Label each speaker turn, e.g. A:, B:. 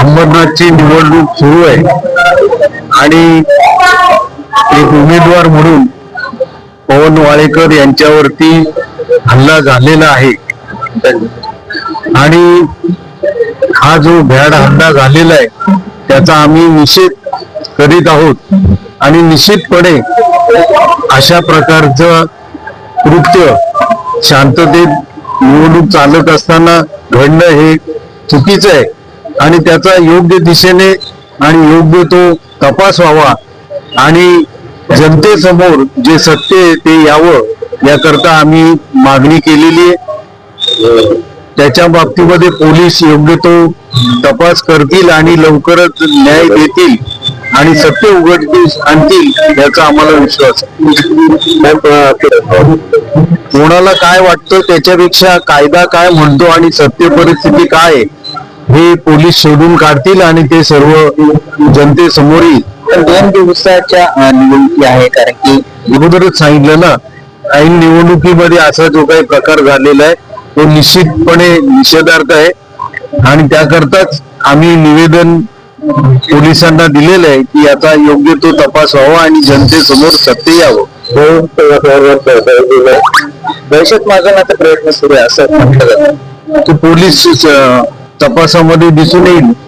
A: अंबरनाथची निवडणूक सुरू आहे आणि एक उमेदवार म्हणून पवन वाळेकर यांच्यावरती हल्ला झालेला आहे आणि हा जो भ्याड हल्ला झालेला आहे त्याचा आम्ही निषेध करीत आहोत आणि निश्चितपणे अशा प्रकारचं कृत्य शांततेत निवडणूक चालत असताना घडणं हे चुकीचं आहे आणि त्याचा योग्य दिशेने आणि योग्य तो तपास व्हावा आणि जनतेसमोर जे सत्य आहे ते यावं याकरता आम्ही मागणी केलेली आहे। त्याच्या बाबतीमध्ये पोलीस योग्य तो तपास करतील आणि लवकरच न्याय देतील आणि सत्य उघडकीस आणतील याचा आम्हाला विश्वास आहे। कोणाला काय वाटतं त्याच्यापेक्षा कायदा काय म्हणतो आणि सत्य परिस्थिती काय आहे हे पोलीस शोधून काढतील आणि ते सर्व जनतेसमोर येईल।
B: 2 दिवसाच्या निवडणुकी आहे, कारण की
A: अगोदरच सांगितलं ना, ऐन निवडणुकीमध्ये असा जो काही प्रकार झालेला आहे तो निश्चितपणे निषेधार्थ आहे आणि त्याकरताच आम्ही निवेदन पोलिसांना दिलेलं आहे की याचा योग्य तो तपास व्हावा आणि जनतेसमोर सत्य यावं।
B: दहशत माजवण्याचा प्रयत्न सुरू आहे असं म्हटलं जातं।
A: तो पोलीस तपासामध्ये दिसून येईल।